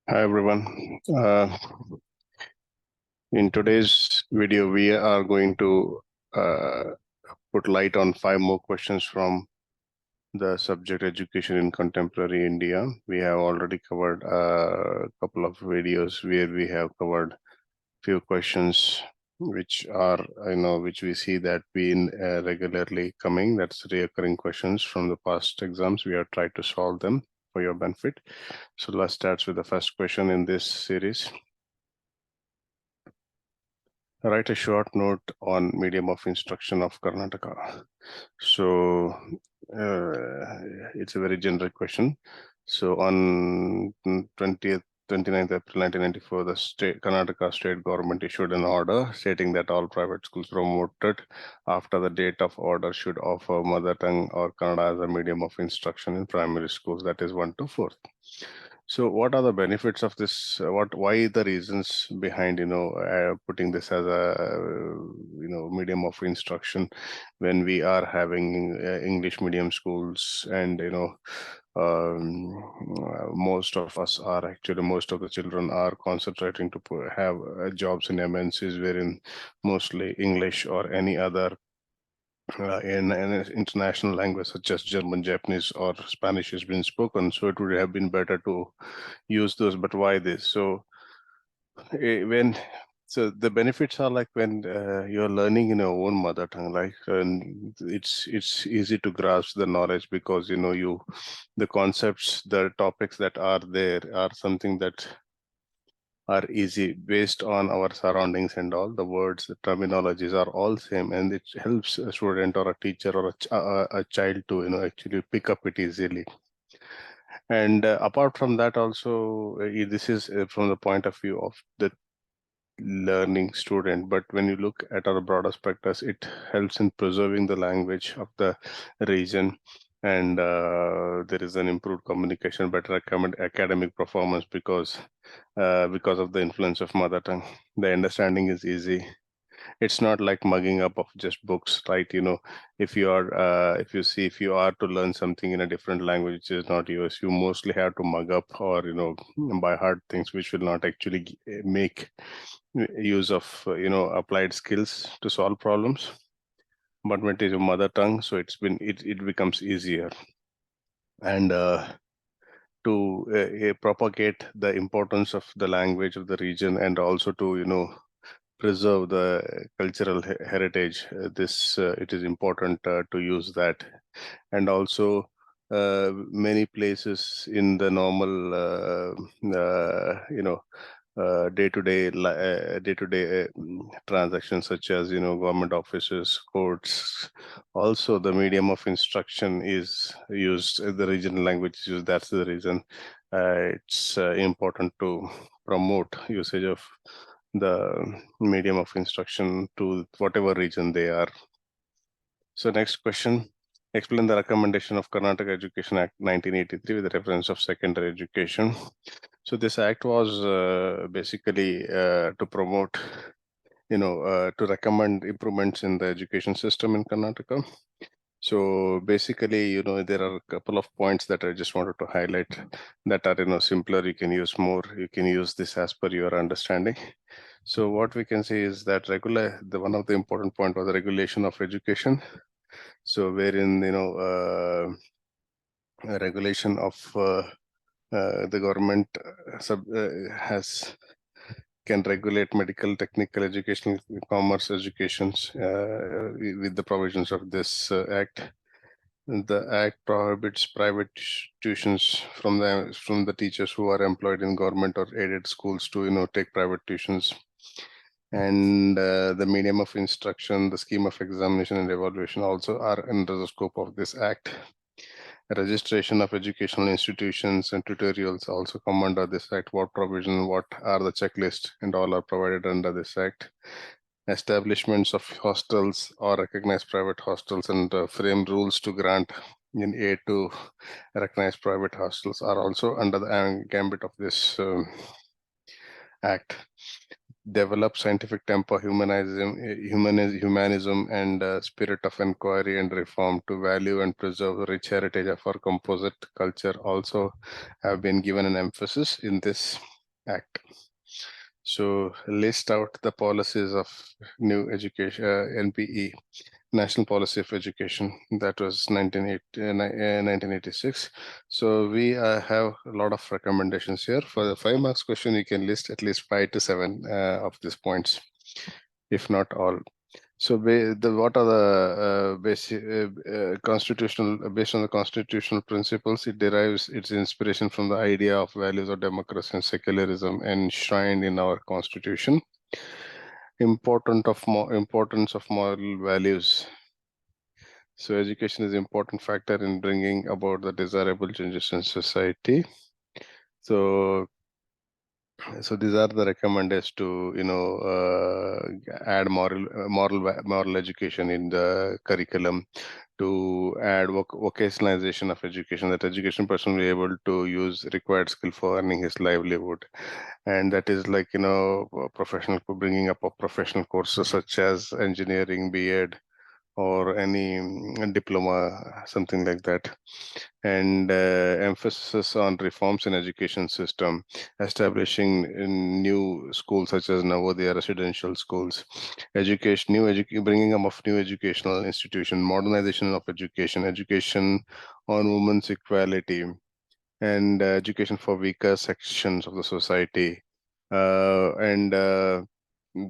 Hi everyone. In today's video, we are going to put light on 5 more questions from the subject education in contemporary India. We have already covered a couple of videos where we have covered few questions which are, which we see that been regularly coming. That's recurring questions from the past exams. We have tried to solve them for your benefit. So let's start with the first question in this series. Write a short note on medium of instruction of Karnataka. So it's a very generic question. So on 29th April 1994, the Karnataka state government issued an order stating that all private schools promoted after the date of order should offer mother tongue or Kannada as a medium of instruction in primary schools, that is 1 to 4th. So what are the benefits of this? Why the reasons behind, putting this as a, medium of instruction when we are having English medium schools and, most of the children are concentrating to have jobs in MNCs wherein mostly English or any other in an international language such as German, Japanese, or Spanish has been spoken. So it would have been better to use those. But why this? So so the benefits are like when you're learning in your own mother tongue, like and it's easy to grasp the knowledge because the concepts, the topics that are there are something that are easy based on our surroundings and all. The words, the terminologies are all same, and it helps a student or a teacher or a child to actually pick up it easily. And apart from that also, this is from the point of view of the learning student, but when you look at our broader spectrum, it helps in preserving the language of the region, and there is an improved communication, better academic performance because of the influence of mother tongue. The understanding is easy. It's not like mugging up of just books, right? If you are to learn something in a different language which is not yours, you mostly have to mug up or by heart things which will not actually make use of applied skills to solve problems. But when it is your mother tongue, so it becomes easier. And to propagate the importance of the language of the region, and also to preserve the cultural heritage, it is important to use that. And also many places in the normal day-to-day transactions, such as government offices, courts, also the medium of instruction is used, the regional language is used. That's the reason it's important to promote usage of the medium of instruction to whatever region they are. So next question, explain the recommendation of Karnataka Education Act 1983 with reference of secondary education. So this act was basically to promote, to recommend improvements in the education system in Karnataka. So basically, there are a couple of points that I just wanted to highlight that are, simpler. You can use more. You can use this as per your understanding. So what we can say is that one of the important point was the regulation of education. So wherein, regulation of the government can regulate medical, technical education, commerce educations with the provisions of this act. The act prohibits private tuitions from the teachers who are employed in government or aided schools to take private tuitions. And the medium of instruction, the scheme of examination and evaluation also are under the scope of this act. Registration of educational institutions and tutorials also come under this act. What provision, what are the checklist, and all are provided under this act. Establishments of hostels or recognized private hostels and frame rules to grant in aid to recognized private hostels are also under the gambit of this act. Develop scientific temper, humanism, and spirit of inquiry and reform to value and preserve the rich heritage of our composite culture also have been given an emphasis in this. Act. So list out the policies of new education, NPE, National Policy of Education, that was 1986. So we have a lot of recommendations here. For the 5 marks question, you can list at least 5 to 7 of these points, if not all. So what are the basic constitutional, based on the constitutional principles, it derives its inspiration from the idea of values of democracy and secularism enshrined in our constitution. Importance of moral values. So education is an important factor in bringing about the desirable changes in society. So these are the recommenders to add moral education in the curriculum, to add vocationalization of education, that education person will be able to use required skill for earning his livelihood. And that is like professional, bringing up of professional courses such as engineering, B.Ed, or any diploma, something like that. And emphasis on reforms in education system, establishing in new schools such as Navodaya residential schools, bringing up of new educational institution, modernization of education on women's equality, and education for weaker sections of the society. And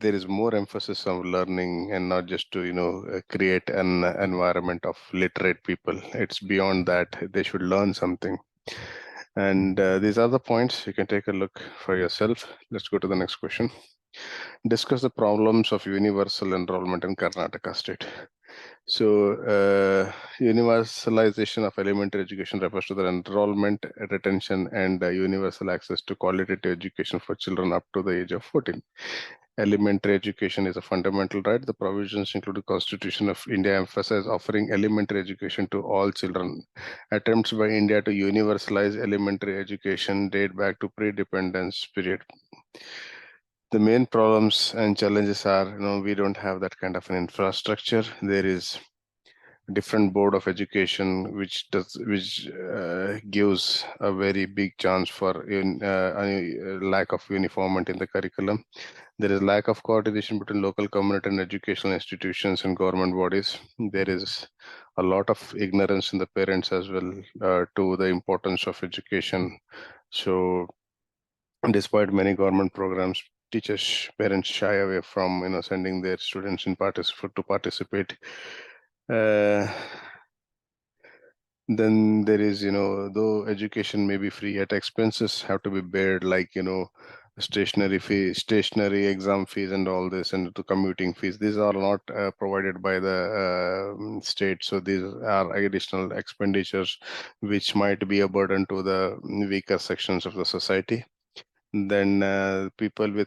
there is more emphasis on learning and not just to create an environment of literate people. It's beyond that. They should learn something. And these are the points. You can take a look for yourself. Let's go to the next question. Discuss the problems of universal enrollment in Karnataka state. So, universalization of elementary education refers to the enrollment, retention, and universal access to qualitative education for children up to the age of 14. Elementary education is a fundamental right. The provisions include the Constitution of India emphasize offering elementary education to all children. Attempts by India to universalize elementary education date back to pre-independence period. The main problems and challenges are, we don't have that kind of an infrastructure. There is different board of education which gives a very big chance for lack of uniformity in the curriculum. There is lack of coordination between local community and educational institutions and government bodies. There is a lot of ignorance in the parents as well to the importance of education. So despite many government programs, parents shy away from sending their students to participate. Then there is, though education may be free, yet expenses have to be bared, like, stationery fee, stationery exam fees and all this, and the commuting fees. These are not provided by the state. So these are additional expenditures which might be a burden to the weaker sections of the society. Then people with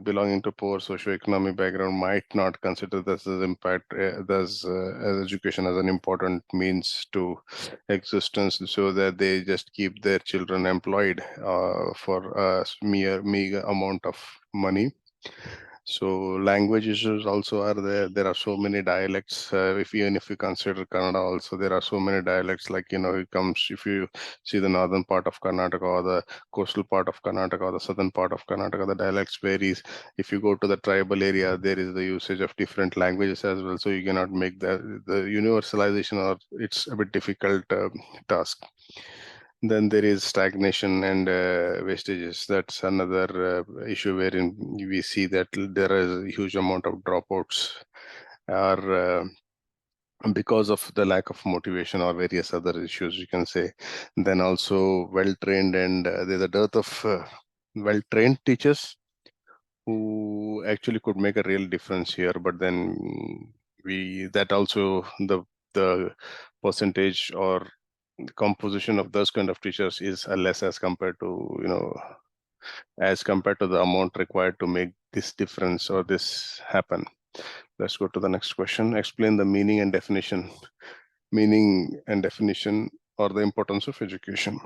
belonging to poor socioeconomic background might not consider this as impact as education as an important means to existence, so that they just keep their children employed for a meager amount of money. So language issues also are there. There are so many dialects. Even if you consider Kannada, also there are so many dialects. Like it comes, if you see the northern part of Karnataka or the coastal part of Karnataka or the southern part of Karnataka, the dialects varies. If you go to the tribal area, there is the usage of different languages as well. So you cannot make the universalization, or it's a bit difficult task. Then there is stagnation and wastages. That's another issue wherein we see that there is a huge amount of dropouts are because of the lack of motivation or various other issues, you can say. Then also well-trained, and there's a dearth of well-trained teachers who actually could make a real difference here. But then that also the percentage or the composition of those kind of teachers is less as compared to the amount required to make this difference or this happen. Let's go to the next question. Explain the meaning and definition or the importance of education.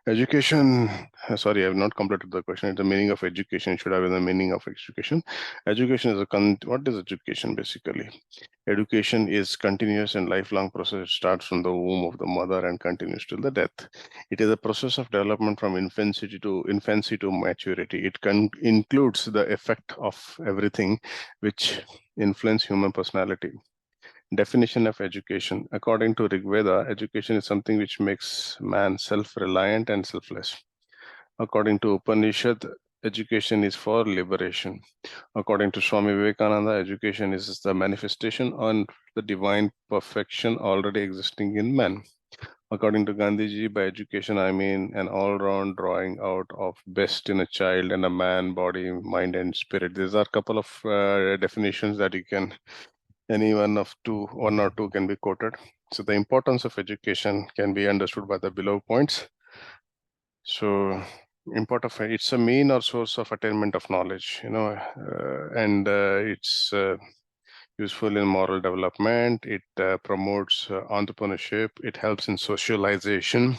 Education, sorry, I have not completed the question. The meaning of education should have been the meaning of education. Education is what is education basically? Education is continuous and lifelong process. It starts from the womb of the mother and continues till the death. It is a process of development from infancy to maturity. It includes the effect of everything which influence human personality. Definition of education. According to Rig Veda, education is something which makes man self-reliant and selfless. According to Upanishad, education is for liberation. According to Swami Vivekananda, education is the manifestation on the divine perfection already existing in man. According to Gandhiji, by education, I mean an all-round drawing out of best in a child and a man, body, mind, and spirit. These are a couple of definitions that you can, any one or two can be quoted. So the importance of education can be understood by the below points. So it's a mean or source of attainment of knowledge, and it's useful in moral development. It promotes entrepreneurship. It helps in socialization.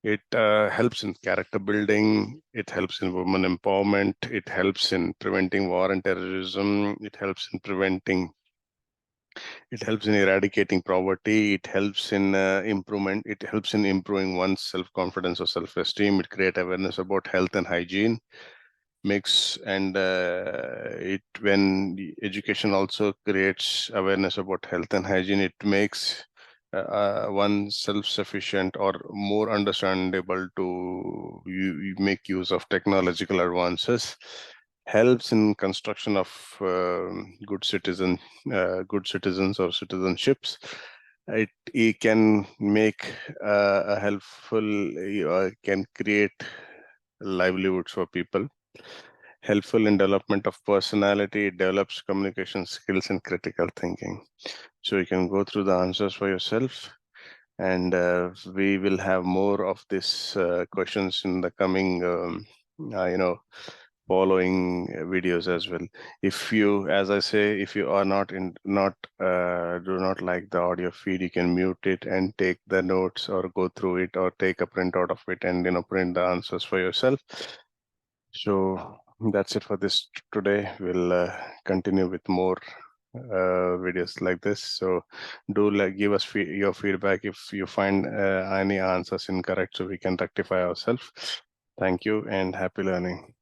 It helps in character building. It helps in women empowerment. It helps in preventing war and terrorism. It helps in eradicating poverty. It helps in improvement. It helps in improving one's self-confidence or self-esteem. It creates awareness about health and hygiene. When the education also creates awareness about health and hygiene, it makes one self-sufficient or more understandable to you make use of technological advances. Helps in construction of good citizens or citizenships. It can make a helpful, can create livelihoods for people. Helpful in development of personality. It develops communication skills and critical thinking. So you can go through the answers for yourself, and we will have more of these questions in the coming, following videos as well. If you, as I say, if you are do not like the audio feed, you can mute it and take the notes or go through it or take a printout of it and print the answers for yourself. So that's it for this today. We'll continue with more videos like this. So do give us your feedback if you find any answers incorrect, so we can rectify ourselves. Thank you and happy learning.